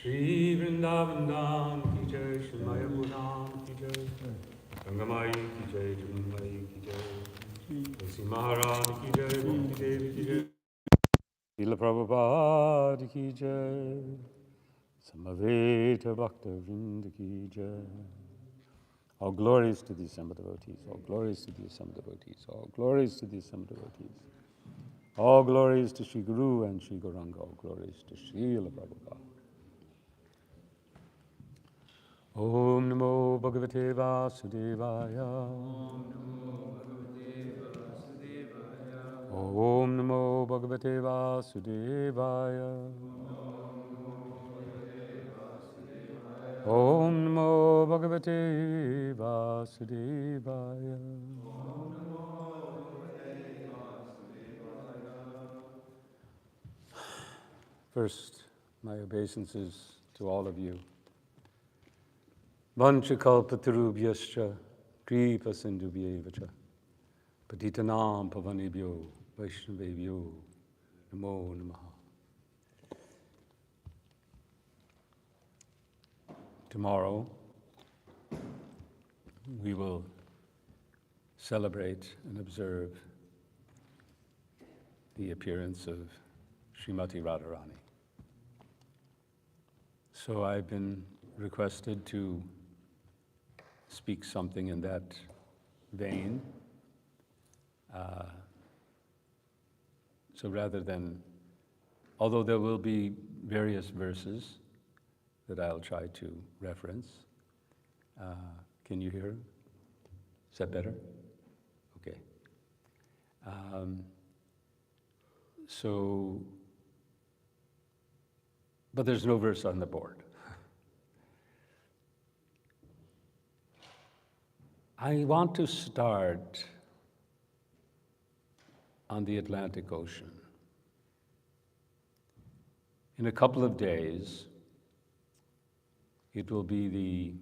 Shri Vrindavan Dham ki jai, Shri Mayapur ki jai, Gangamai ki jai, Jamunai ki jai, Tulsi Maharaj ki jai, Bhakti Devi ki jai, Srila Prabhupada ki jai, Samaveta Bhakta Vrinda ki jai. All glories to the assembled devotees, all glories to the assembled devotees, all glories to the assembled devotees. All glories to Sri Guru and Sri Gauranga, all glories to Srila Prabhupada. Om Namo Bhagavate Vasudevaya. Om Namo Bhagavate Vasudevaya. Om Namo Bhagavate Vasudevaya. First, my obeisances to all of you. Vanchakalpatarubhyascha kripa sindhubhyevacha patitanam pavanebhyo vaishnavebhyo namo namaha. Tomorrow, we will celebrate and observe the appearance of Srimati Radharani. So I've been requested to speak something in that vein. So rather than, although there will be various verses that I'll try to reference. Can you hear? Is that better? Okay. But there's no verse on the board. I want to start on the Atlantic Ocean. In a couple of days, it will be the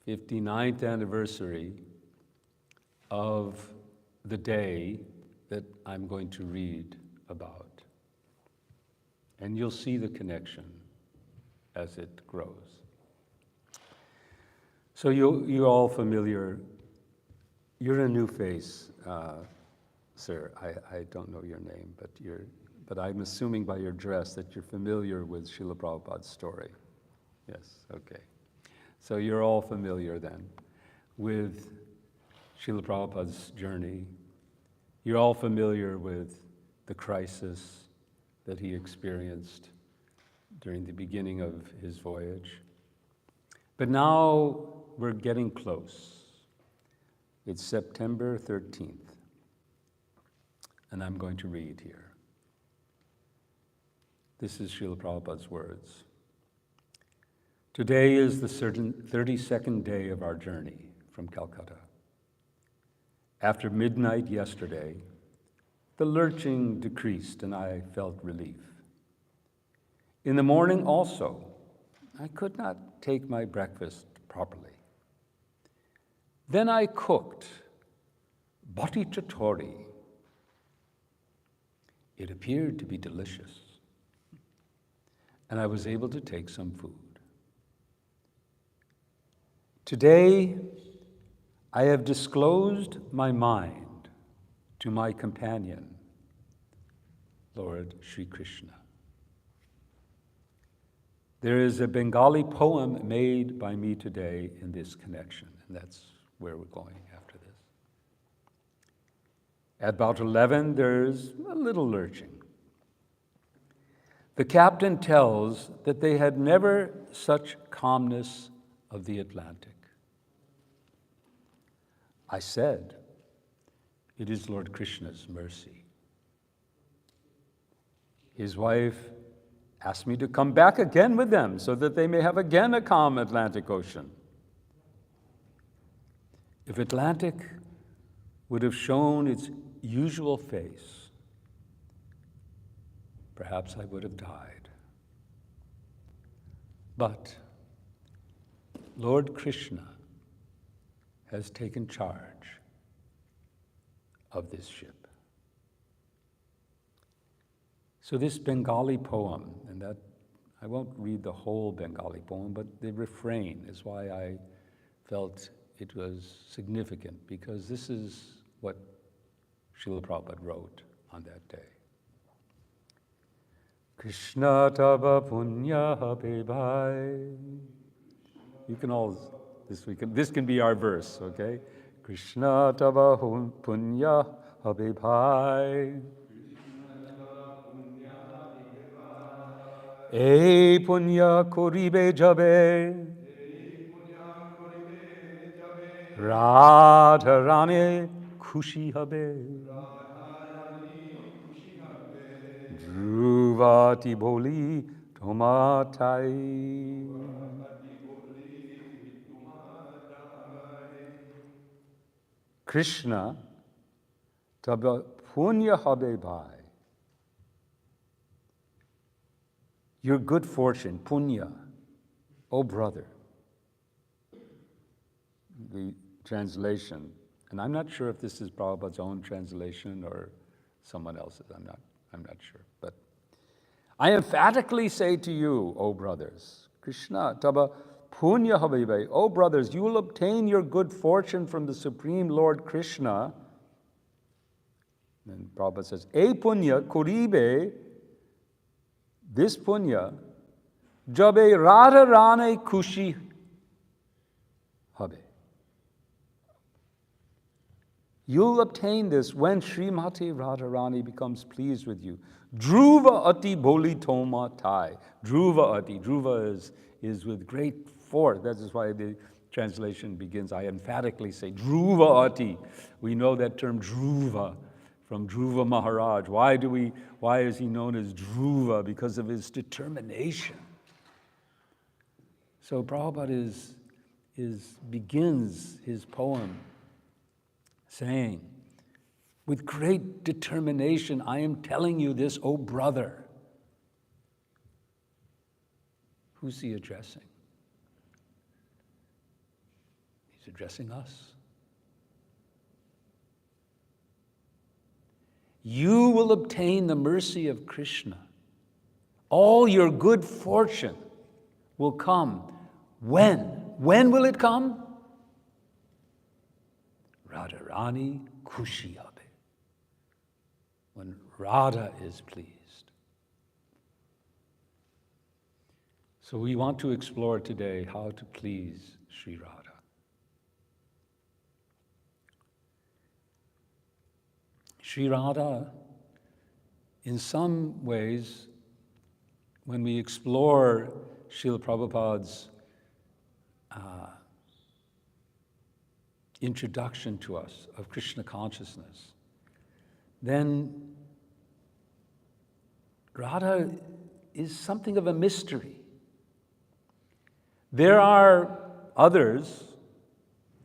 59th anniversary of the day that I'm going to read about. And you'll see the connection as it grows. So you're all familiar. You're a new face, sir. I don't know your name, but I'm assuming by your dress that you're familiar with Srila Prabhupada's story. Yes, okay. So you're all familiar then with Srila Prabhupada's journey. You're all familiar with the crisis that he experienced during the beginning of his voyage. But now we're getting close. It's September 13th, and I'm going to read here. This is Srila Prabhupada's words. Today is the 32nd day of our journey from Calcutta. After midnight yesterday, the lurching decreased and I felt relief. In the morning also, I could not take my breakfast properly. Then I cooked bhati chatori. It appeared to be delicious, and I was able to take some food. Today, I have disclosed my mind to my companion, Lord Sri Krishna. There is a Bengali poem made by me today in this connection, and that's where we're going after this. At about 11, there's a little lurching. The captain tells that they had never such calmness of the Atlantic. I said, it is Lord Krishna's mercy. His wife asked me to come back again with them so that they may have again a calm Atlantic Ocean. If Atlantic would have shown its usual face, perhaps I would have died. But Lord Krishna has taken charge of this ship. So this Bengali poem, and that I won't read the whole Bengali poem, but the refrain is why I felt it was significant, because this is what Srila Prabhupada wrote on that day. Krishna tava punya bhai. You can all, this can be our verse, okay? Krishna tava punya bhai. Ei punya koribe jabe. Radha Rani Khushi Habe. Dhruvati Boli Tomatai. Krishna Taba Punya Habe Bhai. Your good fortune, punya, oh brother. The translation, and I'm not sure if this is Prabhupada's own translation or someone else's, I'm not sure. But I emphatically say to you, O brothers, Krishna, taba punya habibai, O brothers, you will obtain your good fortune from the Supreme Lord Krishna. And Prabhupada says, E punya kuribe, this punya, jabe radha rane kushi habe. You'll obtain this when Srimati Radharani becomes pleased with you. Dhruva ati boli toma tai. Dhruva ati. Dhruva is with great force. That is why the translation begins. I emphatically say Dhruva ati. We know that term Dhruva from Dhruva Maharaj. Why is he known as Dhruva? Because of his determination. So Prabhupada begins his poem saying, with great determination, I am telling you this, O brother. Who's he addressing? He's addressing us. You will obtain the mercy of Krishna. All your good fortune will come. When? When will it come? Radharani Khushi Habe. When Radha is pleased. So we want to explore today how to please Sri Radha. Sri Radha, in some ways, when we explore Srila Prabhupada's introduction to us of Krishna consciousness, then Radha is something of a mystery. There are others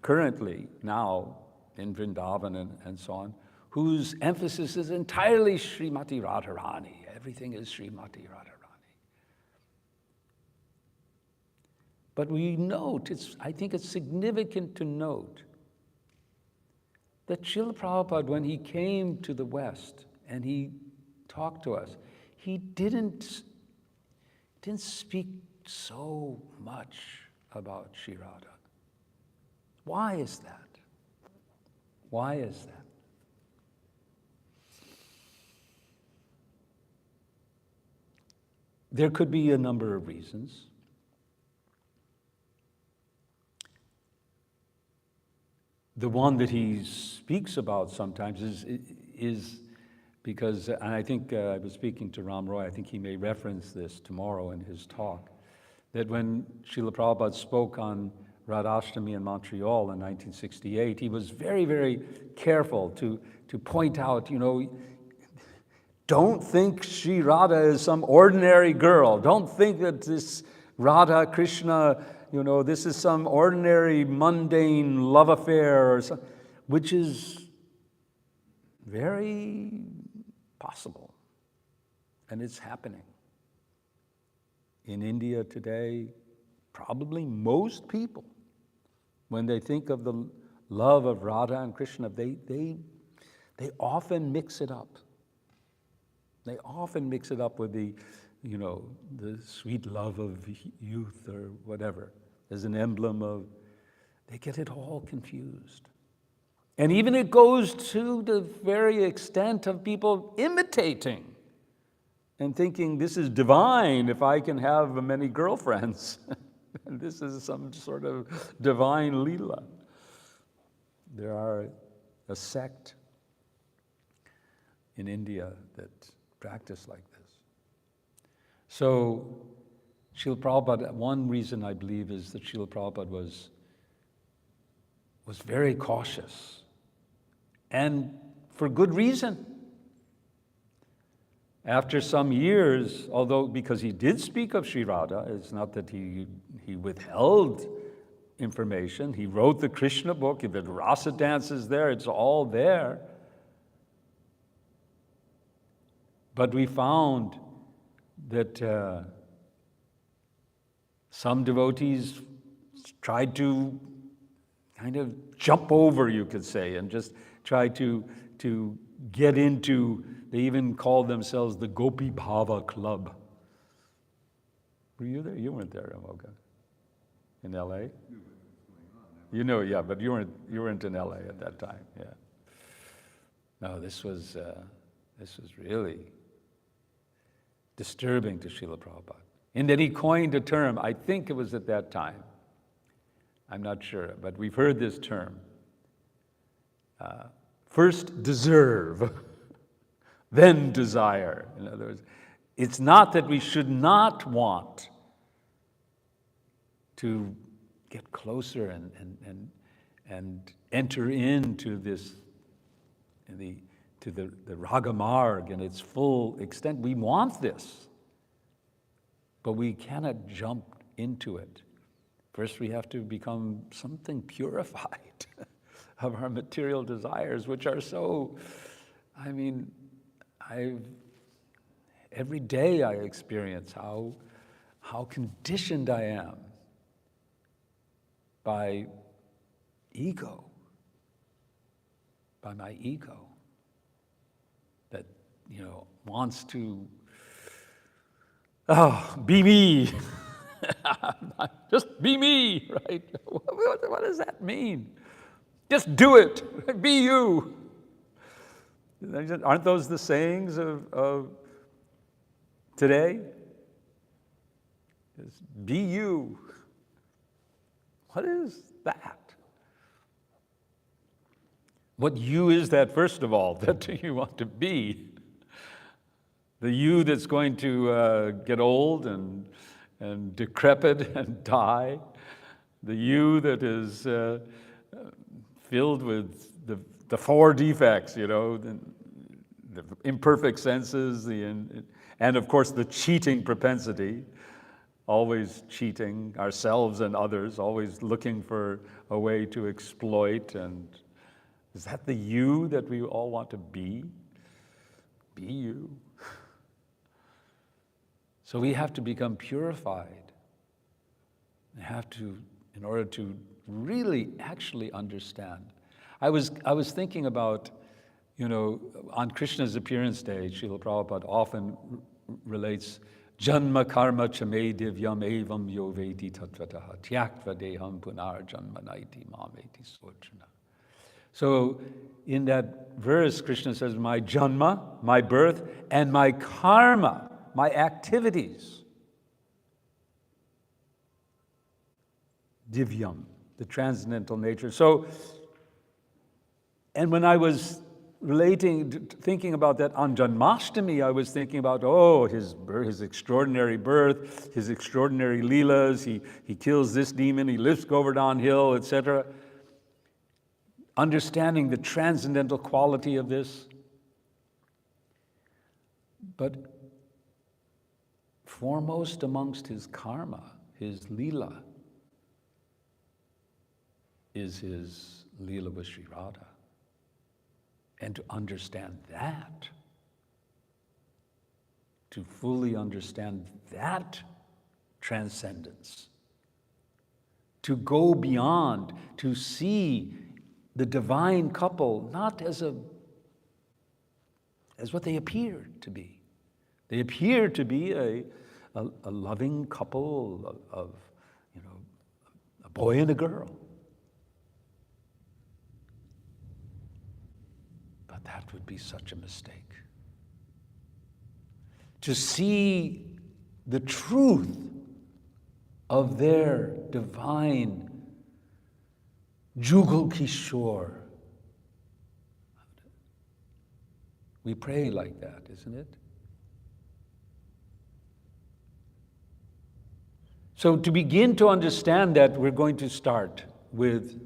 currently now in Vrindavan and so on, whose emphasis is entirely Srimati Radharani. Everything is Srimati Radharani. But we note, I think it's significant to note that Srila Prabhupada, when he came to the West and he talked to us, he didn't speak so much about Sri Radha. Why is that? Why is that? There could be a number of reasons. The one that he speaks about sometimes is because, and I think I was speaking to Ram Roy, I think he may reference this tomorrow in his talk, that when Srila Prabhupada spoke on Radhastami in Montreal in 1968, he was very, very careful to point out, don't think Sri Radha is some ordinary girl. Don't think that this Radha Krishna, this is some ordinary mundane love affair or something, which is very possible. And it's happening. In India today, probably most people, when they think of the love of Radha and Krishna, they often mix it up. They often mix it up with the sweet love of youth or whatever, as an emblem of, they get it all confused. And even it goes to the very extent of people imitating and thinking this is divine if I can have many girlfriends. And this is some sort of divine Leela. There are a sect in India that practice like this. So Srila Prabhupada, one reason I believe is that Srila Prabhupada was very cautious, and for good reason. After some years, although because he did speak of Sri Radha, it's not that he withheld information. He wrote the Krishna book, the rasa dances there, it's all there. But we found that some devotees tried to kind of jump over, you could say, and just try to get into, they even called themselves the Gopi Bhava Club. Were you there? You weren't there, Amoga. In LA? You know, yeah, but you weren't in LA at that time, yeah. No, this was really disturbing to Srila Prabhupada. And then he coined a term, I think it was at that time, I'm not sure, but we've heard this term. First deserve, then desire. In other words, it's not that we should not want to get closer and enter into this, to the Raga Marg in its full extent. We want this, but we cannot jump into it. First, we have to become something purified of our material desires, which are so, every day I experience how conditioned I am by ego, by my ego that, wants to, be me. Just be me, right? What does that mean? Just do it. Be you. Aren't those the sayings of today? Just be you. What is that? What you is that, first of all, that you want to be? The you that's going to get old and decrepit and die. The you that is filled with the four defects, the imperfect senses, and of course the cheating propensity, always cheating ourselves and others, always looking for a way to exploit. And is that the you that we all want to be? Be you. So we have to become purified. We have to, in order to really actually understand. I was thinking about, on Krishna's appearance day, Srila Prabhupada often relates, Janma karma chame divyam evam yo veti tatvataha tyaktva deham punar janma naiti mameti sochana. So in that verse, Krishna says, my janma, my birth, and my karma, my activities, divyam, the transcendental nature. So, and when I was thinking about that on Janmashtami, I was thinking about, his extraordinary birth, his extraordinary leelas, he kills this demon, he lifts Govardhan Hill, etc. Understanding the transcendental quality of this. But foremost amongst his karma, his leela, is his leela with Sri Radha. And to understand that, to fully understand that transcendence, to go beyond, to see the divine couple not as what they appear to be. They appear to be a loving couple of a boy and a girl. But that would be such a mistake. To see the truth of their divine Jugal Kishore. We pray like that, isn't it? So to begin to understand that, we're going to start with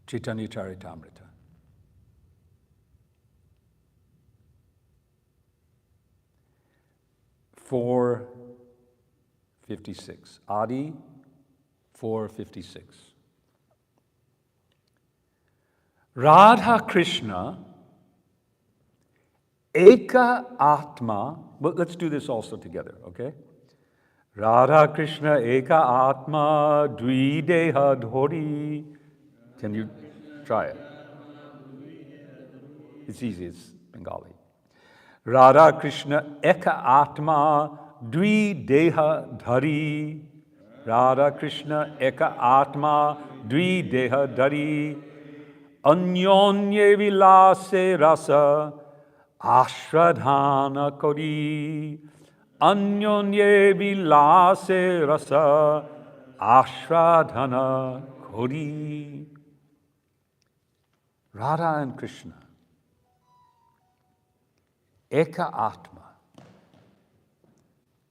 Chaitanya Charitamrita. 456. Adi 456. Radha Krishna Eka Atma. Well, let's do this also together, okay? Radha Krishna Eka Atma Dvideha Dhori. Can you try it? It's easy, it's Bengali. Radha Krishna Eka Atma Dvideha Dhari. Radha Krishna Eka Atma Dvideha Dhari. Anyonye Vilase Rasa Ashradhana Kori. Anyonye Vilase Rasa Ashradhana Kori. Radha and Krishna. Eka Atma.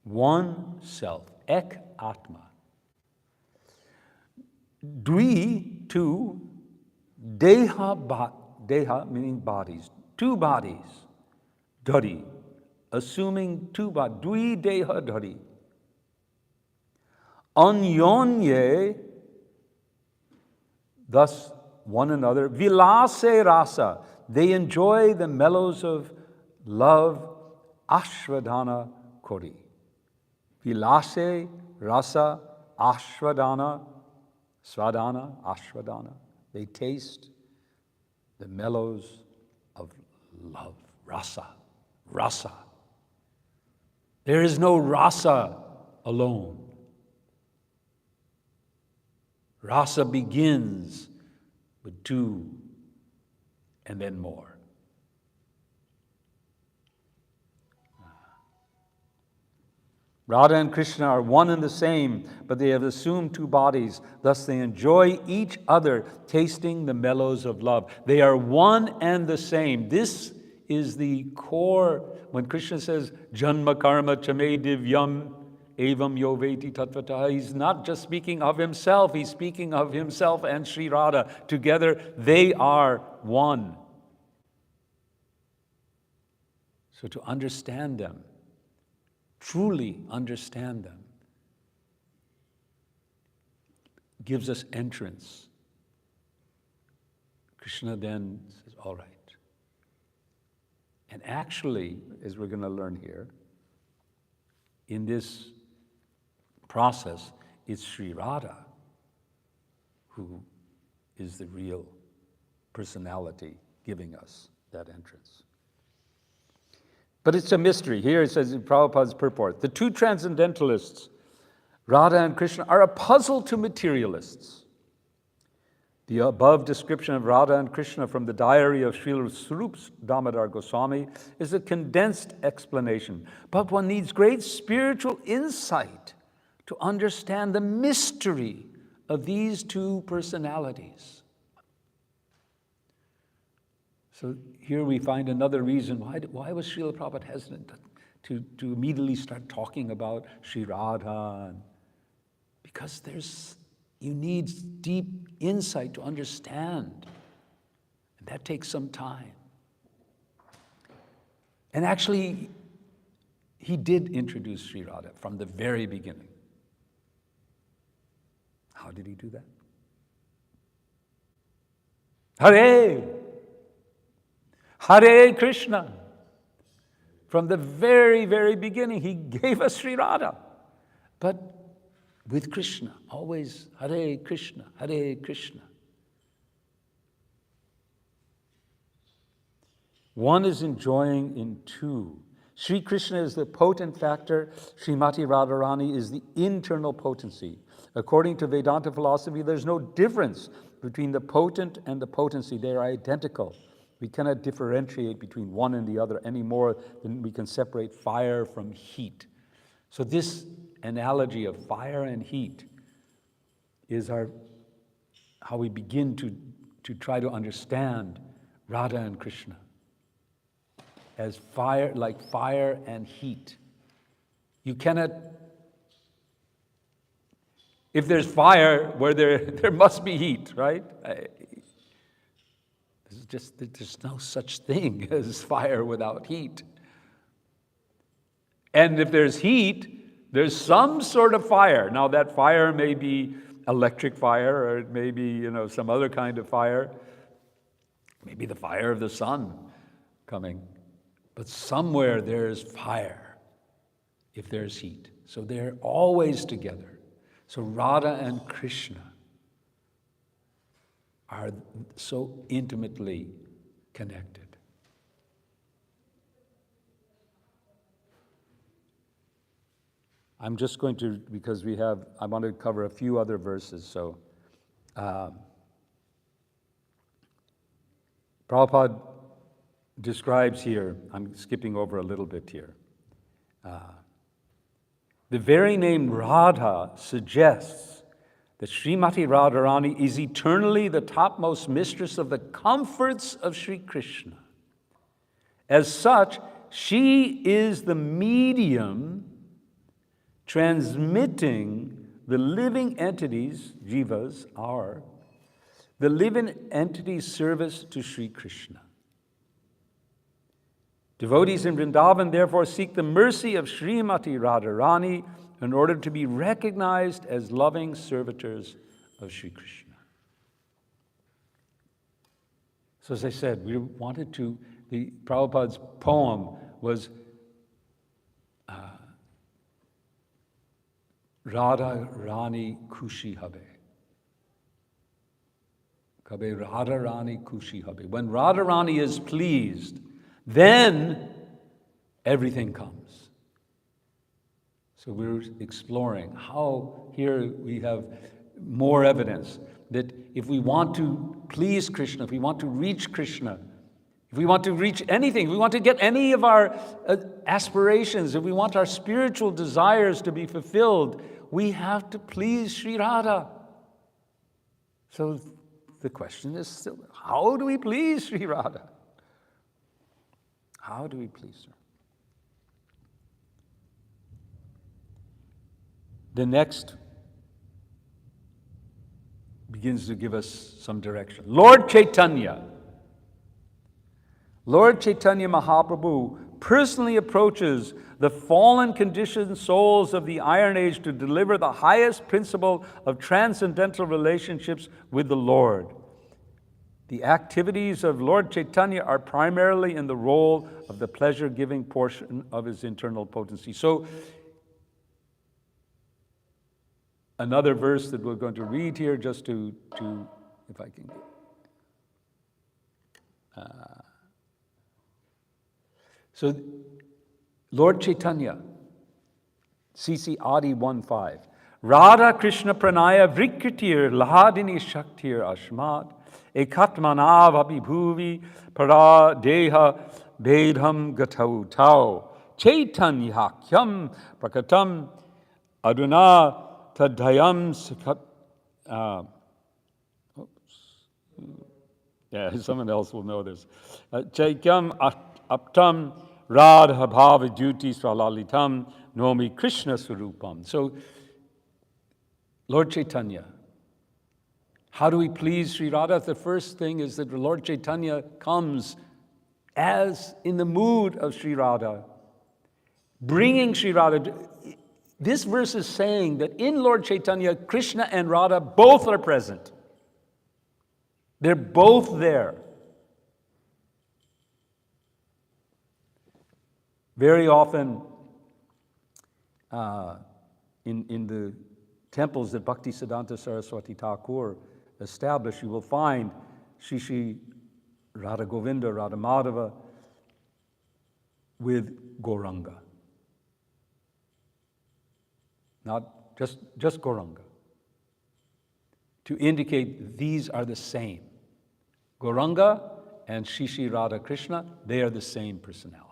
One self. Ek Atma. Dvi, two. Deha meaning bodies. Two bodies. Dhari. Assuming two bodies. Dvi Deha Dhari. Anyonye. Thus one another. Vilase Rasa. They enjoy the mellows of love. Ashvadhana Kori. Vilase Rasa Ashvadhana. Svadhana, Ashvadhana. They taste the mellows of love. Rasa. Rasa. There is no rasa alone. Rasa begins with two and then more. Radha and Krishna are one and the same, but they have assumed two bodies. Thus they enjoy each other, tasting the mellows of love. They are one and the same. This is the core. When Krishna says, Janma karma chame divyam evam yoveti tatvata, he's not just speaking of himself, he's speaking of himself and Sri Radha. Together, they are one. So to understand them, truly understand them, gives us entrance. Krishna then says, all right. And actually, as we're going to learn here, in this process, it's Sri Radha who is the real personality giving us that entrance. But it's a mystery. Here it says in Prabhupada's purport, the two transcendentalists, Radha and Krishna, are a puzzle to materialists. The above description of Radha and Krishna from the diary of Srila Swarup Damodar Goswami is a condensed explanation. But one needs great spiritual insight to understand the mystery of these two personalities. So here we find another reason why was Srila Prabhupada hesitant to immediately start talking about Sri Radha? Because you need deep insight to understand, and that takes some time. And actually, he did introduce Sri Radha from the very beginning. How did he do that? Hare! Hare Krishna. From the very, very beginning, he gave us Sri Radha. But with Krishna, always Hare Krishna, Hare Krishna. One is enjoying in two. Sri Krishna is the potent factor. Srimati Radharani is the internal potency. According to Vedanta philosophy, there's no difference between the potent and the potency. They are identical. We cannot differentiate between one and the other any more than we can separate fire from heat. So this analogy of fire and heat is how we begin to try to understand Radha and Krishna as fire, like fire and heat. You cannot, if there's fire where there must be heat, right? There's no such thing as fire without heat. And if there's heat, there's some sort of fire. Now that fire may be electric fire, or it may be, some other kind of fire. Maybe the fire of the sun coming. But somewhere there's fire if there's heat. So they're always together. So Radha and Krishna are so intimately connected. I'm just going to, because I want to cover a few other verses, so Prabhupada describes here, I'm skipping over a little bit here, the very name Radha suggests that Srimati Radharani is eternally the topmost mistress of the comforts of Sri Krishna. As such, she is the medium transmitting the living entities, jivas are, the living entities' service to Sri Krishna. Devotees in Vrindavan therefore seek the mercy of Srimati Radharani in order to be recognized as loving servitors of Sri Krishna. So as I said, the Prabhupada's poem was Radha Rani Kushi Habe. Kabe Radha Rani Kushi Habe. When Radha Rani is pleased, then everything comes. So we're exploring how here we have more evidence that if we want to please Krishna, if we want to reach Krishna, if we want to reach anything, if we want to get any of our aspirations, if we want our spiritual desires to be fulfilled, we have to please Sri Radha. So the question is still, how do we please Sri Radha? How do we please her? The next begins to give us some direction. Lord Chaitanya Mahaprabhu personally approaches the fallen conditioned souls of the Iron Age to deliver the highest principle of transcendental relationships with the Lord. The activities of Lord Chaitanya are primarily in the role of the pleasure-giving portion of his internal potency. So, another verse that we're going to read here, just to if I can get. So, Lord Chaitanya, CC Adi 1.5. Radha Krishna Pranaya Vrikritir Lahadini Shaktir Ashmat Ekatmanav Abhibhuvi Para Deha Bedham Gatau Tau Chaitanyakyam Prakatam Aduna Tadayam Sikat. Yeah, someone else will know this. Chaikyam Aptam Radha Bhava Duti Svalalitam Nomi Krishna Surupam. So, Lord Chaitanya, how do we please Sri Radha? The first thing is that Lord Chaitanya comes as in the mood of Sri Radha, bringing Sri Radha. This verse is saying that in Lord Chaitanya, Krishna and Radha both are present. They're both there. Very often in the temples that Bhaktisiddhanta Saraswati Thakur established, you will find Shri Radha Govinda, Radha Madhava, with Gauranga. Not just Gauranga. To indicate these are the same. Gauranga and Shri Shri Radha Krishna, they are the same personality.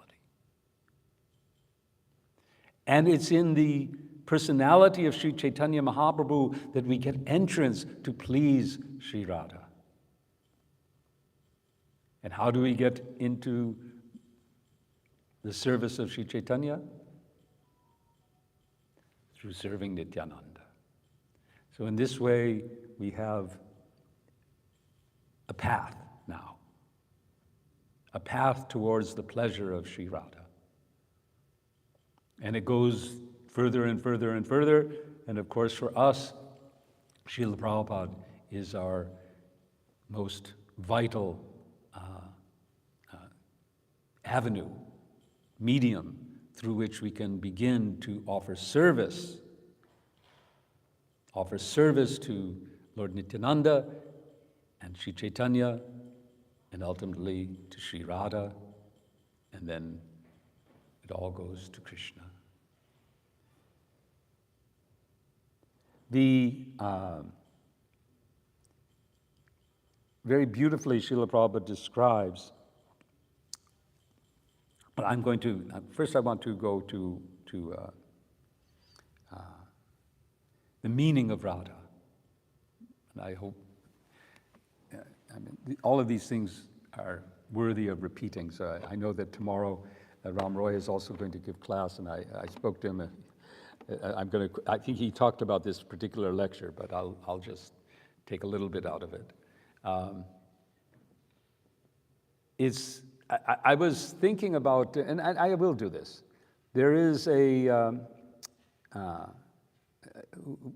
And it's in the personality of Sri Chaitanya Mahaprabhu that we get entrance to please Sri Radha. And how do we get into the service of Sri Chaitanya? Through serving Nityananda. So in this way, we have a path now. A path towards the pleasure of Sri Radha. And it goes further and further and further. And of course, for us, Srila Prabhupada is our most vital avenue, medium, through which we can begin to offer service to Lord Nityananda and Sri Chaitanya, and ultimately to Sri Radha, and then it all goes to Krishna. Very beautifully, Srila Prabhupada describes, but I'm going to, first I want to go to the meaning of Radha. And I hope, all of these things are worthy of repeating. So I know that tomorrow Ram Roy is also going to give class, and I spoke to him. I think he talked about this particular lecture, but I'll just take a little bit out of it. I was thinking about, and I will do this. There is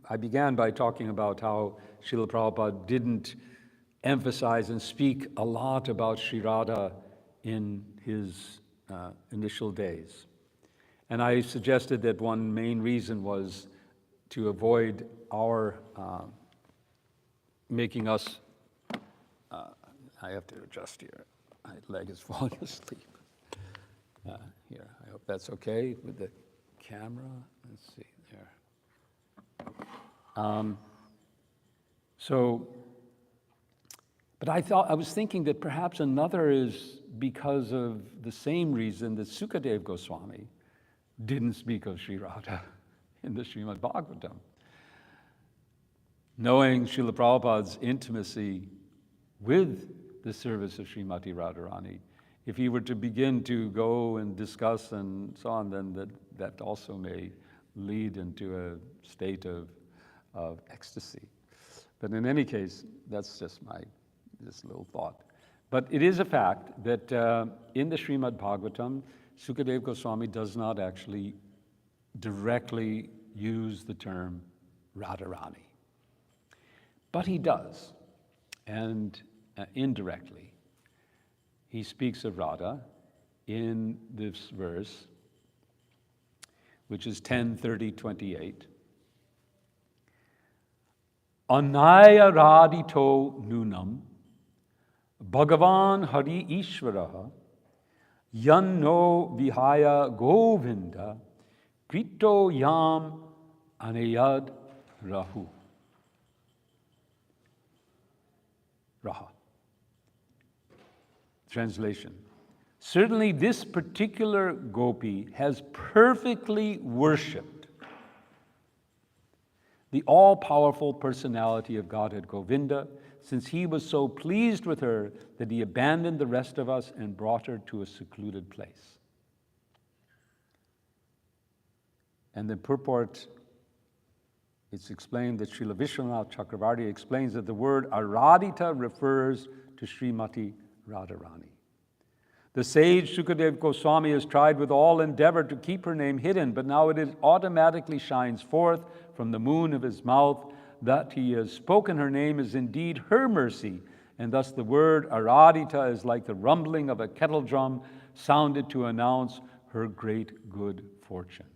I began by talking about how Srila Prabhupada didn't emphasize and speak a lot about Sri Radha in his initial days. And I suggested that one main reason was to avoid our making us, I have to adjust here. My leg is falling asleep. Here, I hope that's okay with the camera. Let's see, there. But I was thinking that perhaps another is because of the same reason that Sukadev Goswami didn't speak of Sri Radha in the Srimad Bhagavatam. Knowing Srila Prabhupada's intimacy with the service of Srimati Radharani, if he were to begin to go and discuss and so on, then that also may lead into a state of ecstasy. But in any case, that's just this little thought. But it is a fact that in the Srimad Bhagavatam, Sukadev Goswami does not actually directly use the term Radharani. But he does, and indirectly. He speaks of Radha in this verse, which is 10:30:28. Anaya radito nunam Bhagavan Hari Ishvaraha Yanno Vihaya Govinda Krito Yam Anayad Rahu. Raha. Translation. Certainly this particular gopi has perfectly worshipped the all-powerful personality of Godhead Govinda, since he was so pleased with her that he abandoned the rest of us and brought her to a secluded place. And the purport, it's explained that Srila Vishwanath Chakravarti explains that the word Aradhita refers to Srimati Radharani. The sage Sukadev Goswami has tried with all endeavor to keep her name hidden, but now it automatically shines forth from the moon of his mouth that he has spoken her name is indeed her mercy, and thus the word Aradhita is like the rumbling of a kettle drum sounded to announce her great good fortune.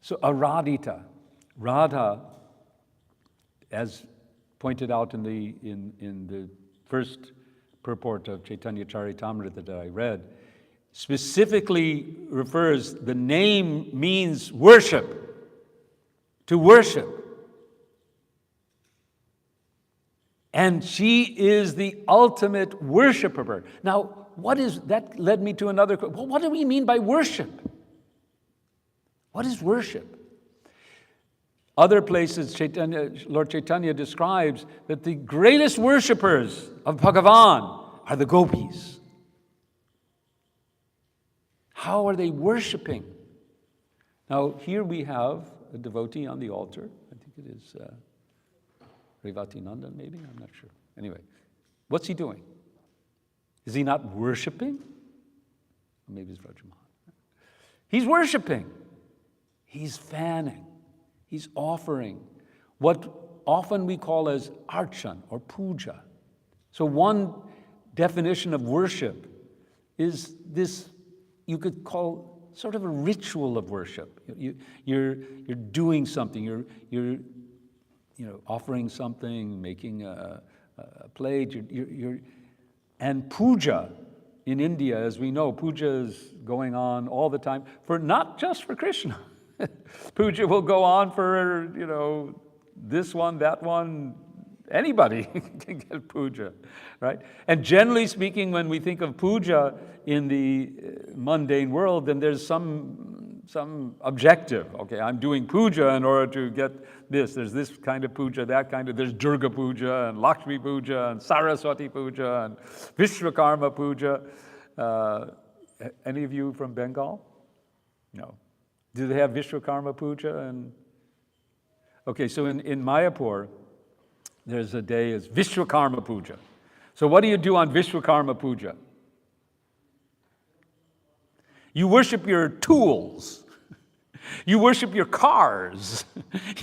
So Aradhita, Radha, as pointed out in the first purport of Chaitanya Charitamrita that I read, specifically refers, the name means worship, to worship. And she is the ultimate worshiper. Now, that led me to another question. Well, what do we mean by worship? What is worship? Other places, Lord Chaitanya describes that the greatest worshipers of Bhagavan are the gopis. How are they worshiping? Now, here we have a devotee on the altar. I think it is Revati Nandan, maybe? I'm not sure. Anyway, what's he doing? Is he not worshiping? Or maybe it's Vrajamahan. He's worshiping. He's fanning. He's offering what often we call as archan or puja. So one definition of worship is this, you could call sort of a ritual of worship. You're doing something. You're offering something, making a plate. And puja in India, as we know, puja is going on all the time not just for Krishna. Puja will go on for, this one, that one. Anybody can get puja, right? And generally speaking, when we think of puja in the mundane world, then there's some objective. Okay, I'm doing puja in order to get this. There's this kind of puja, that kind of. There's Durga puja and Lakshmi puja and Saraswati puja and Vishwakarma puja. Any of you from Bengal? No. Do they have Vishwakarma puja? Okay, so in Mayapur, there's a day as Vishwakarma puja. So what do you do on Vishwakarma puja? You worship your tools. You worship your cars.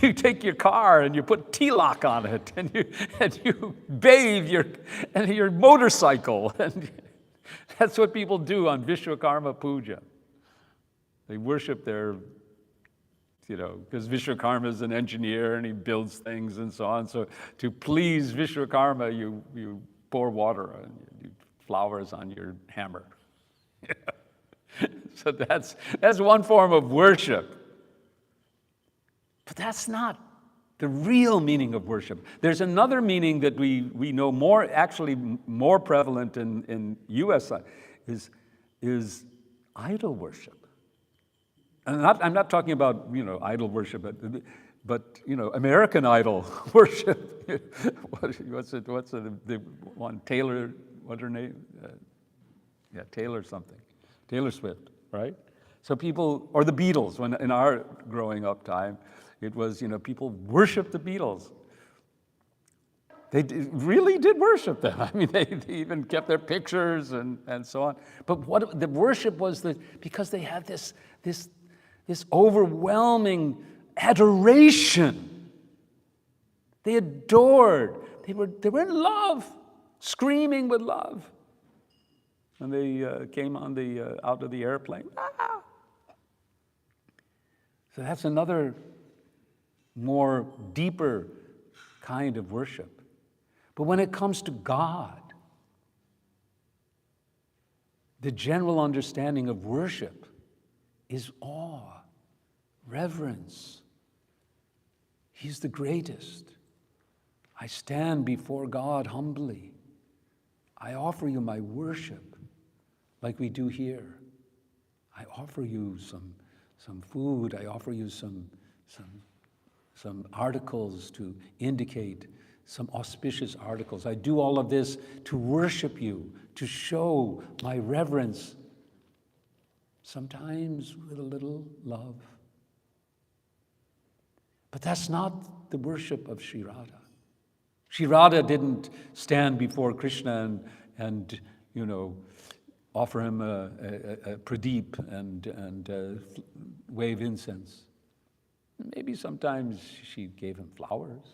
You take your car and you put tilak on it, and you bathe your motorcycle. And that's what people do on Vishwakarma puja. They worship their, because Vishwakarma is an engineer and he builds things and so on. So to please Vishwakarma, you pour water and flowers on your hammer. So that's one form of worship. But that's not the real meaning of worship. There's another meaning that we know more prevalent in U.S. is idol worship. And I'm not talking about, idol worship, but American Idol worship. What's the one? Taylor, what's her name? Taylor something. Taylor Swift, right? So people, or the Beatles, when in our growing up time, it was, people worshiped the Beatles. They really did worship them. I mean, they even kept their pictures and so on. But what the worship was because they had this overwhelming adoration. They adored. They were in love, screaming with love. When they came on out of the airplane. Ah! So that's another more deeper kind of worship. But when it comes to God, the general understanding of worship is awe, reverence. He's the greatest. I stand before God humbly. I offer you my worship, like we do here. I offer you some food. I offer you some articles to indicate some auspicious articles. I do all of this to worship you, to show my reverence, sometimes with a little love. But that's not the worship of Sri Radha. Sri Radha didn't stand before Krishna and offer him a pradeep and wave incense. Maybe sometimes she gave him flowers,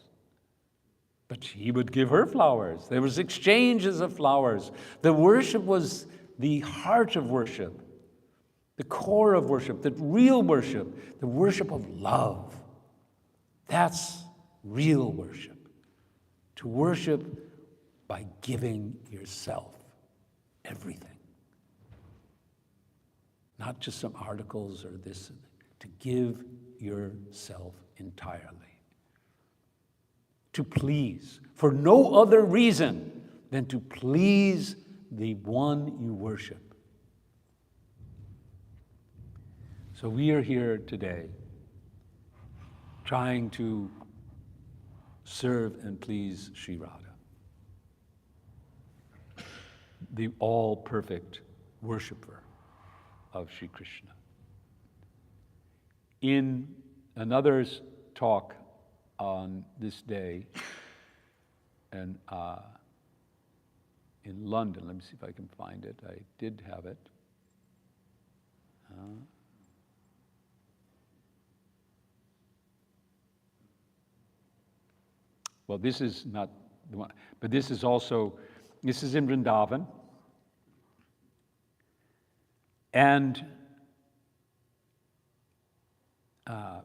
but he would give her flowers. There was exchanges of flowers. The worship was the heart of worship, the core of worship, the real worship, the worship of love. That's real worship. To worship by giving yourself everything. not just some articles or this, to give yourself entirely. To please, for no other reason than to please the one you worship. So we are here today trying to serve and please Sri Radha, the all-perfect worshiper of Sri Krishna. In another talk on this day, and in London, let me see if I can find it. I did have it. Well, this is not the one, but this is in Vrindavan. And Srila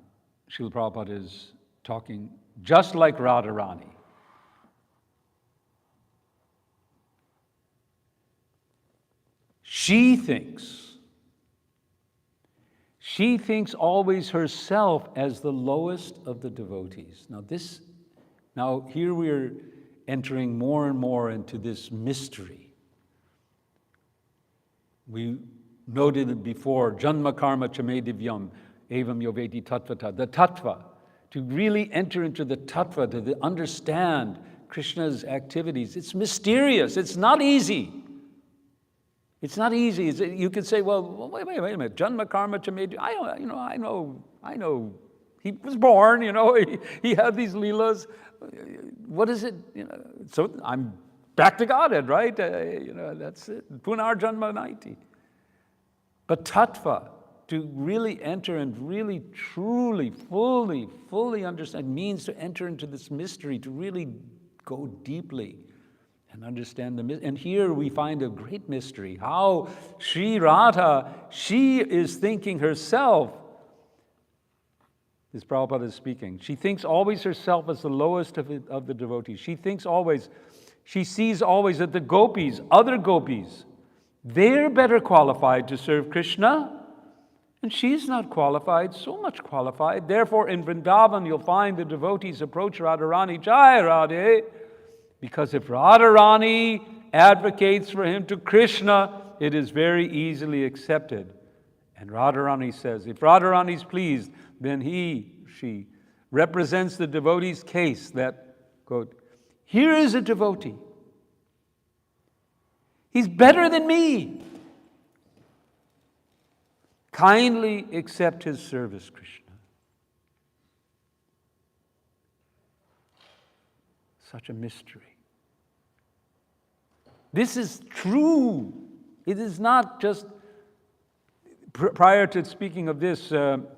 Prabhupada is talking just like Radharani. She thinks always herself as the lowest of the devotees. Now here we're entering more and more into this mystery. We noted it before, Janma Karma Chame Divyam, Evam Yoveti Tattvata, the Tattva. To really enter into the Tattva, to understand Krishna's activities, it's mysterious, it's not easy. It's not easy. You could say, well, wait a minute, Janma Karma Chame Divyam, I know, he was born, he had these leelas. What is it? So I'm back to Godhead, right? That's it. Punar Janma Naiti. But tattva, to really enter and really, truly, fully understand, means to enter into this mystery, to really go deeply and understand the mystery. And here we find a great mystery, how Sri Radha, she is thinking herself, this Prabhupada is speaking, she thinks always herself as the lowest of the devotees. She sees always that the gopis, other gopis, they're better qualified to serve Krishna, and she's not qualified, so much qualified. Therefore, in Vrindavan, you'll find the devotees approach Radharani, Jai Radhe, because if Radharani advocates for him to Krishna, it is very easily accepted. And Radharani says, if Radharani's pleased, then she represents the devotee's case that, quote, here is a devotee. He's better than me. Kindly accept his service, Krishna. Such a mystery. This is true. It is not just, prior to speaking of this, Prabhupada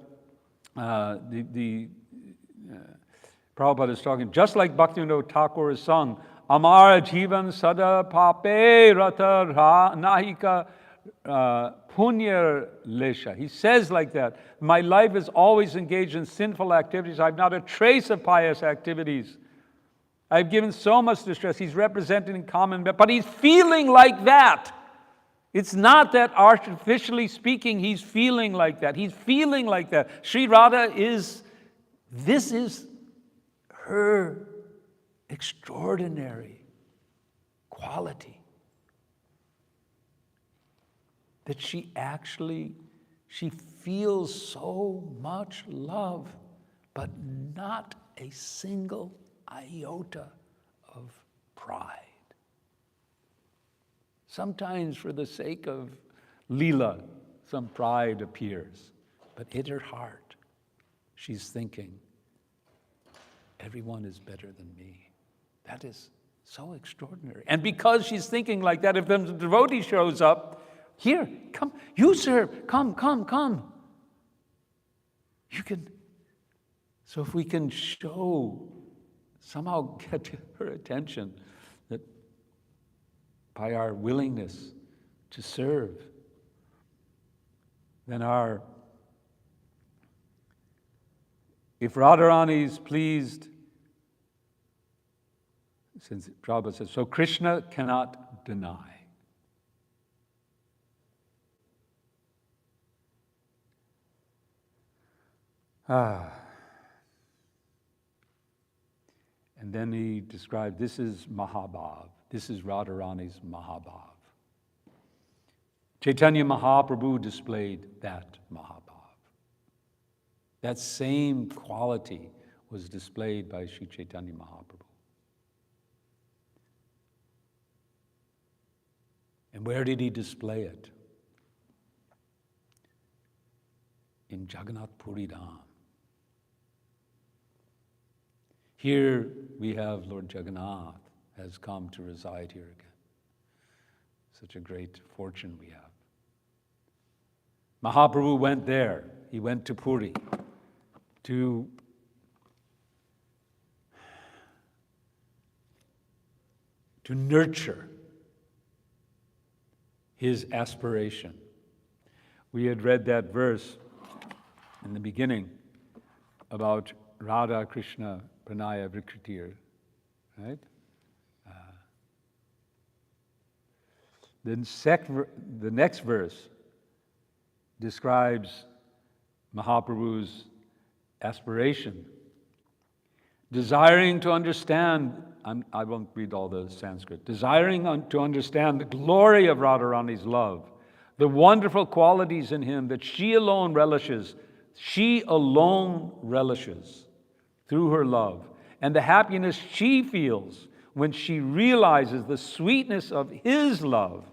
is talking, just like Bhaktivinoda Thakur is sung, Amar Jivan Sada Pape Rata Nahika Punya Lesha. He says like that, my life is always engaged in sinful activities. I've not a trace of pious activities. I've given so much distress. He's representing common, but he's feeling like that. It's not that artificially speaking, he's feeling like that. He's feeling like that. Sri Radha this is her extraordinary quality. That she feels so much love, but not a single iota of pride. Sometimes for the sake of Leela, some pride appears. But in her heart, she's thinking, everyone is better than me. That is so extraordinary. And because she's thinking like that, if the devotee shows up, here, come, you serve, come. You can. So if we can somehow get her attention, that by our willingness to serve, then if Radharani is pleased, since Prabhupada says, so Krishna cannot deny. And then he described, this is Mahabhav. This is Radharani's Mahabhav. Chaitanya Mahaprabhu displayed that Mahabhav. That same quality was displayed by Sri Chaitanya Mahaprabhu. And where did he display it? In Jagannath Puri Dham. Here we have Lord Jagannath has come to reside here again. Such a great fortune we have. Mahaprabhu went there. He went to Puri to nurture his aspiration. We had read that verse in the beginning about Radha Krishna Pranaya Vikritir, right? The next verse describes Mahaprabhu's aspiration, desiring to understand, I won't read all the Sanskrit, desiring to understand the glory of Radharani's love, the wonderful qualities in him that she alone relishes through her love, and the happiness she feels when she realizes the sweetness of his love.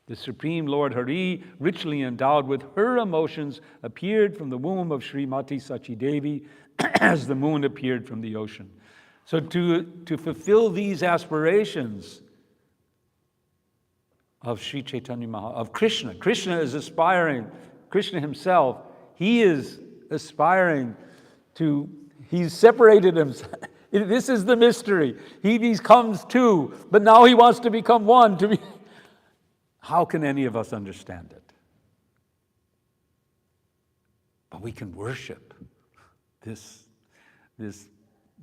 The Supreme Lord Hari, richly endowed with her emotions, appeared from the womb of Srimati Sachi Devi as the moon appeared from the ocean. So to fulfill these aspirations of Sri Chaitanya Mahaprabhu, of Krishna. Krishna is aspiring, Krishna himself, he is aspiring to, he's separated himself. This is the mystery. He comes two, but now he wants to become one. How can any of us understand it? But we can worship this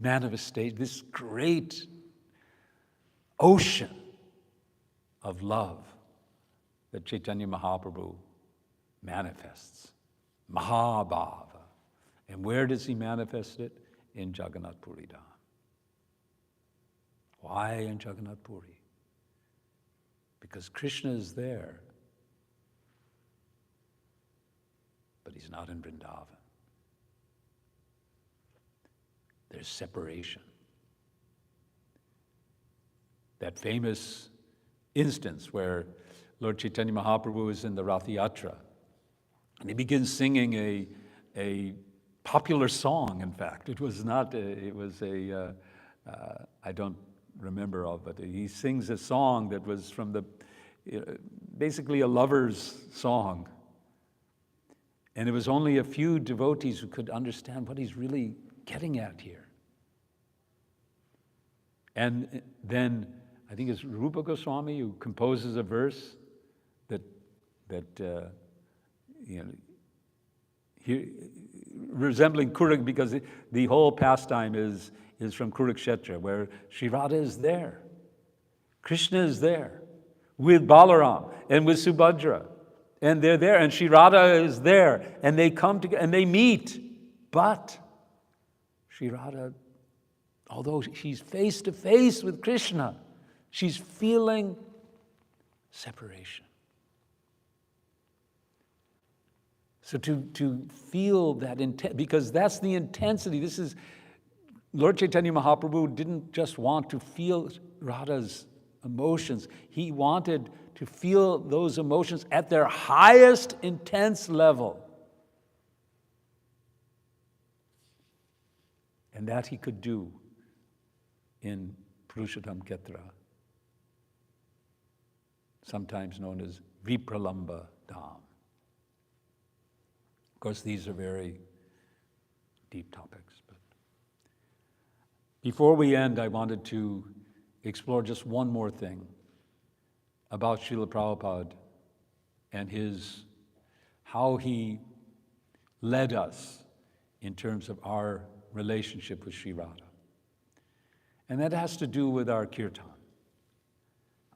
manifestation, this great ocean of love that Chaitanya Mahaprabhu manifests. Mahabhava. And where does he manifest it? In Jagannath Puri Dham. Why in Jagannath Puri? Because Krishna is there, but he's not in Vrindavan. There's separation. That famous instance where Lord Chaitanya Mahaprabhu is in the Rath Yatra, and he begins singing a popular song, in fact. It was I don't remember all, but he sings a song that was from basically a lover's song. And it was only a few devotees who could understand what he's really getting at here. And then, I think it's Rupa Goswami who composes a verse that resembling Kurak, because the whole pastime is from Kurukshetra, where Sri Radha is there. Krishna is there with Balaram and with Subhadra. And they're there, and Sri Radha is there, and they come together and they meet. But Sri Radha, although she's face to face with Krishna, she's feeling separation. So to feel that because that's the intensity. This is, Lord Chaitanya Mahaprabhu didn't just want to feel Radha's emotions. He wanted to feel those emotions at their highest intense level. And that he could do in Purushottam Ketra, sometimes known as Vipralamba Dham. Of course, these are very deep topics. But before we end, I wanted to explore just one more thing about Srila Prabhupada and how he led us in terms of our relationship with Sri Radha. And that has to do with our kirtan.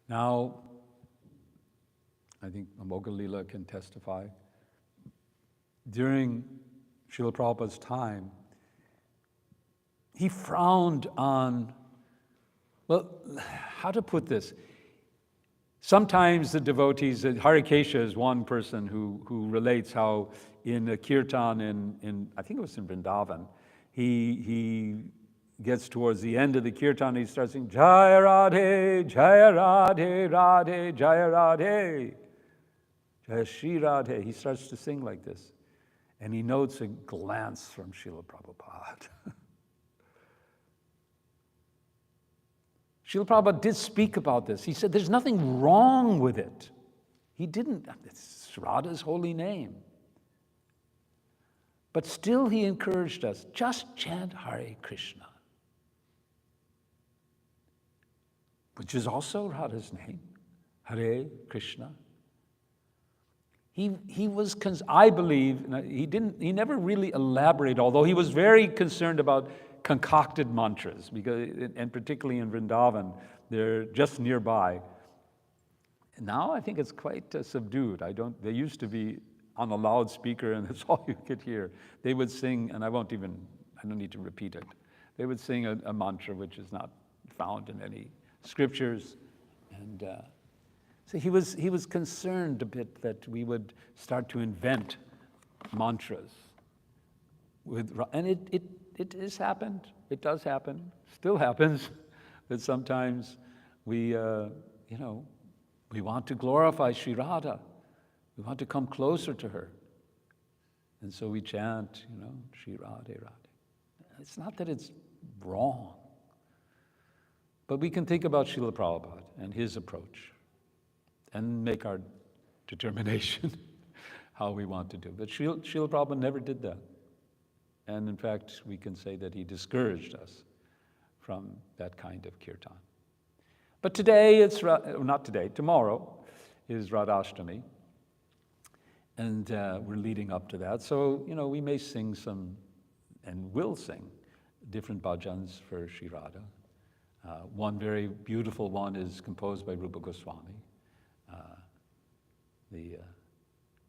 Now, I think Amoga Leela can testify. During Srila Prabhupada's time, he frowned on, well, how to put this? Sometimes the devotees, Harikesha is one person who relates how in a kirtan in I think it was in Vrindavan, he gets towards the end of the kirtan, he starts singing, Jaya Radhe, Jaya Radhe, Radhe, Jaya Radhe, Jaya Shri Radhe. He starts to sing like this. And he notes a glance from Srila Prabhupada. Srila Prabhupada did speak about this. He said there's nothing wrong with it. He didn't, it's Radha's holy name. But still he encouraged us, just chant Hare Krishna, which is also Radha's name, Hare Krishna. He was, I believe, he never really elaborated, although he was very concerned about concocted mantras, because, and particularly in Vrindavan, they're just nearby. Now I think it's quite subdued. They used to be on a loudspeaker and that's all you could hear. They would sing, and I don't need to repeat it. They would sing a mantra which is not found in any scriptures. And so he was concerned a bit that we would start to invent mantras. And it has happened. It does happen. Still happens. That sometimes we want to glorify Sri Radha. We want to come closer to her. And so we chant, Sri Radhe, Radhe. It's not that it's wrong. But we can think about Srila Prabhupada and his approach and make our determination how we want to do. But Srila Prabhupada never did that. And in fact, we can say that he discouraged us from that kind of kirtan. But today, tomorrow is Radhastami. And we're leading up to that. So, we may sing some, and will sing, different bhajans for Sri Radha. One very beautiful one is composed by Rupa Goswami. The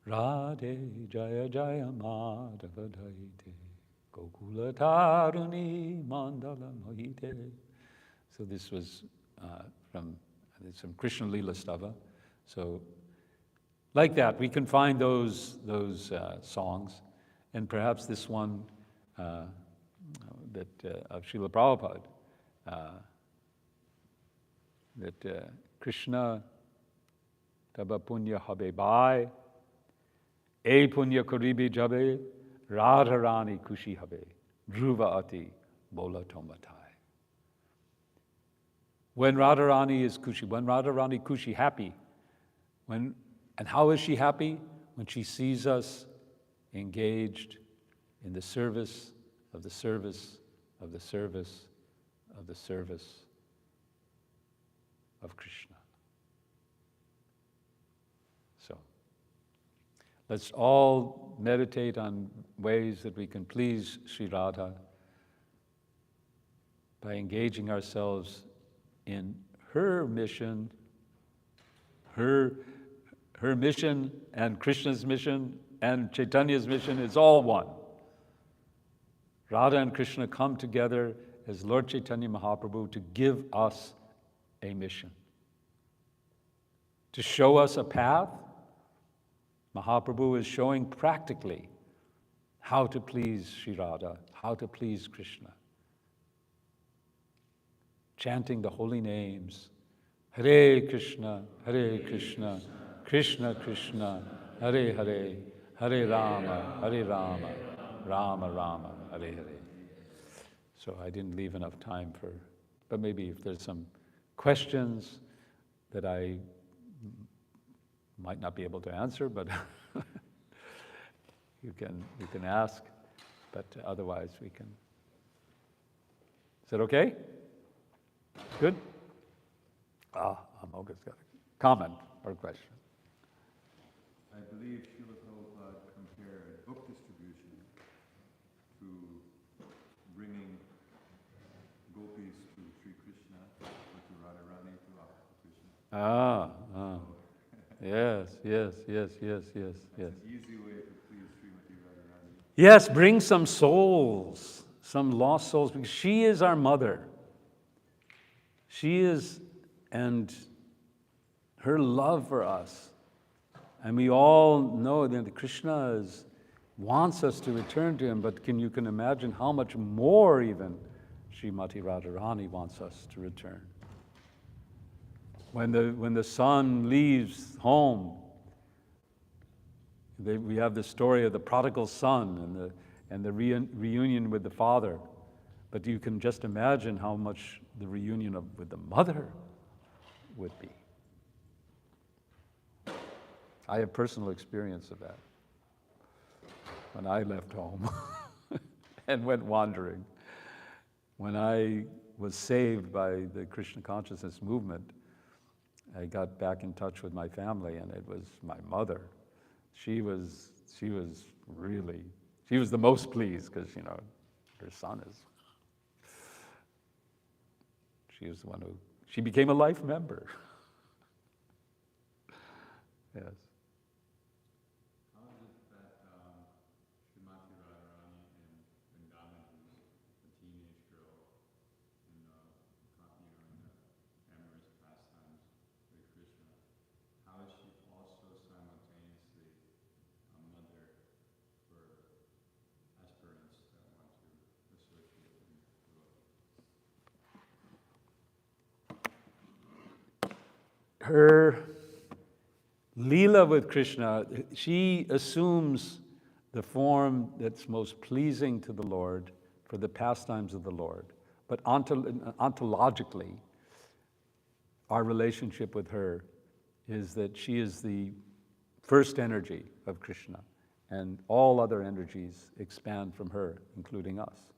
Radhe Jaya Jaya Madhava Daite Gokula Taruni Mandala Mohite. So this was from Krishna Lila Stava. So like that, we can find those songs, and perhaps this one that of Srila Prabhupada, that Krishna Taba Punya Habe Bhai, E Punya Karibi Jabe, Radharani Kushi Habe, Dhruva Ati Bola Tomatai. When Radharani is Kushi, when Radharani Kushi happy, and how is she happy? When she sees us engaged in the service of the service of the service of the service of Krishna. So, let's all meditate on ways that we can please Sri Radha by engaging ourselves in her mission, her mission and Krishna's mission and Chaitanya's mission is all one. Radha and Krishna come together as Lord Chaitanya Mahaprabhu to give us a mission. To show us a path, Mahaprabhu is showing practically how to please Sri Radha, how to please Krishna. Chanting the holy names, Hare Krishna, Krishna Krishna, Hare Hare, Hare Rama, Rama Rama, Hare Hare. So I didn't leave enough time but maybe if there's some questions that I might not be able to answer, but you can ask, but otherwise we can. Is that okay? Good? Amoga's got a comment or a question. I believe Srila Prabhupada compared book distribution to bringing gopis to Sri Krishna or to Radharani to Krishna. Yes. It's an easy way to please Srimati Radharani. Yes, bring some souls, some lost souls, because she is our mother. She is, and her love for us. And we all know that Krishna wants us to return to him, but you can imagine how much more even Srimati Radharani wants us to return. When the son leaves home, we have the story of the prodigal son and the reunion with the father. But you can just imagine how much the reunion with the mother would be. I have personal experience of that. When I left home and went wandering, when I was saved by the Krishna consciousness movement, I got back in touch with my family, and it was my mother. She was the most pleased because, her son is. She was the one she became a life member. Yes. How is it that Srimati Radharani in Vrindavan, who's a teenage girl, in the amorous pastimes with Krishna, how is she also simultaneously a mother for aspirants that want to associate with devotee? Her Leela with Krishna, she assumes the form that's most pleasing to the Lord for the pastimes of the Lord. But ontologically, our relationship with her is that she is the first energy of Krishna, and all other energies expand from her, including us.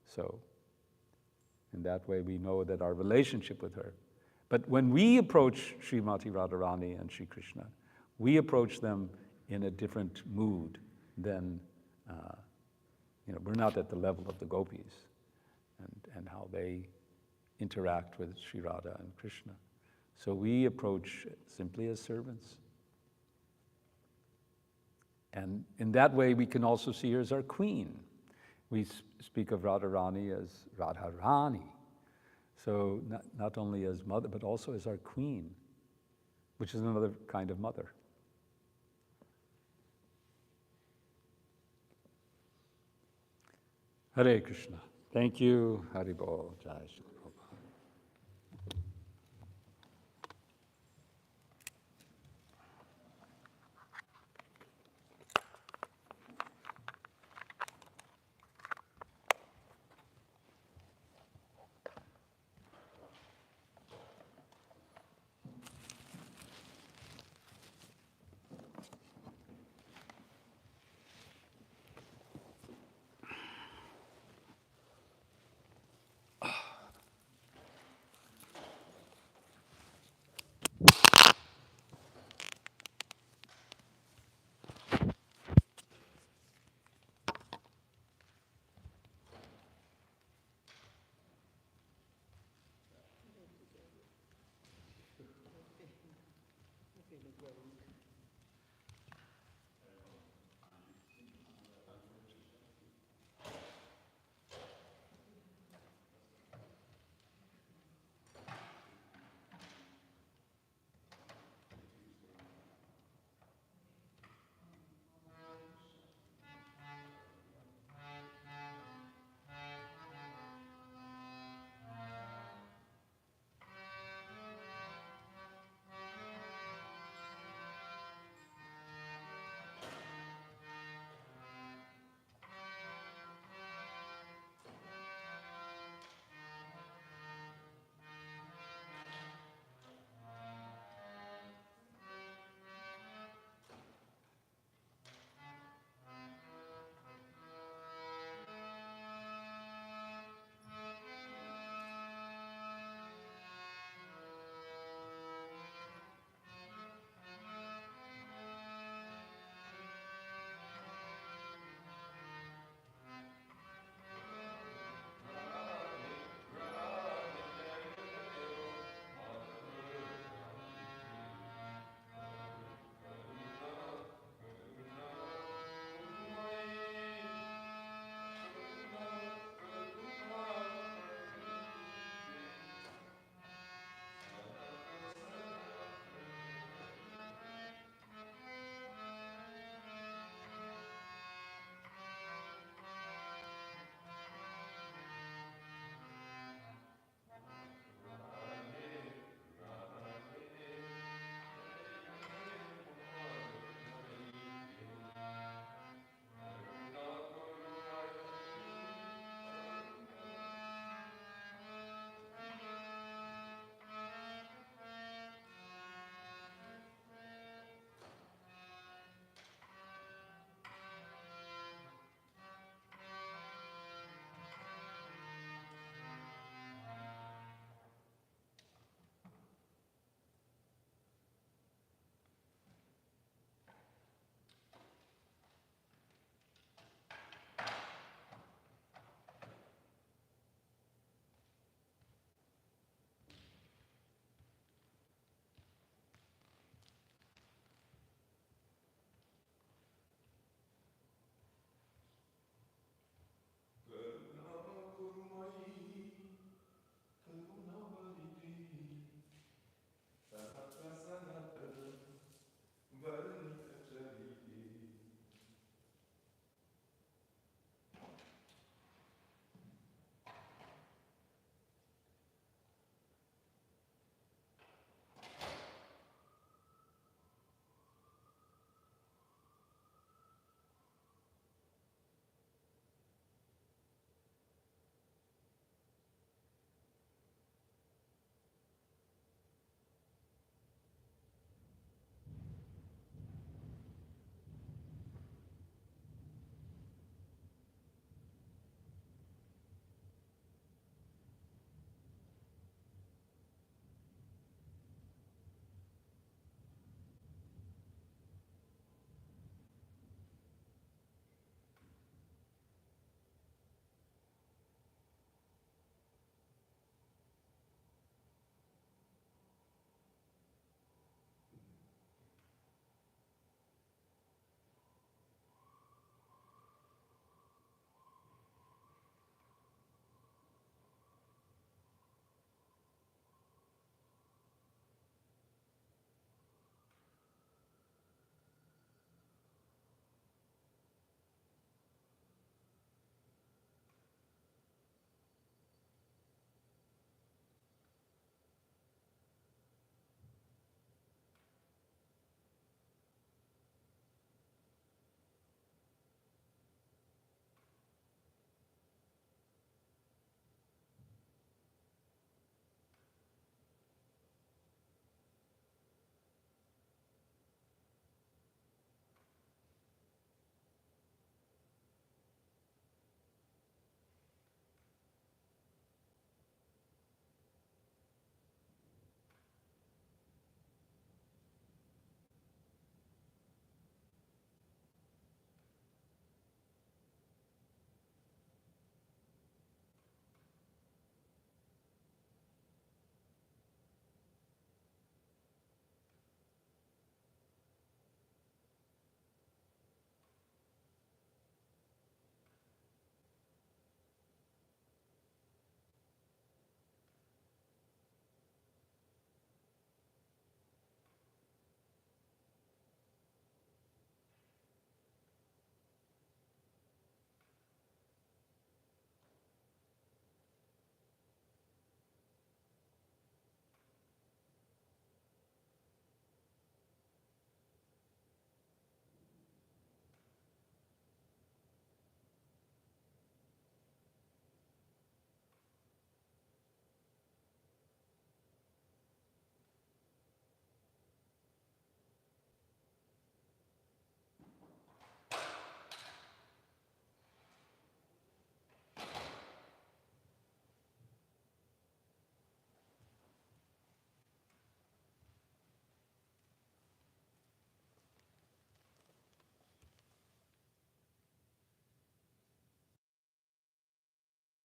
So, in that way, we know that our relationship with her. But when we approach Srimati Radharani and Sri Krishna, we approach them in a different mood than, we're not at the level of the gopis and how they interact with Sri Radha and Krishna. So we approach simply as servants. And in that way, we can also see her as our queen. We speak of Radharani as Radharani. So not only as mother, but also as our queen, which is another kind of mother. Hare Krishna. Thank you. Hari Bol. Jai Shri Prabhupada. Okay, no problem.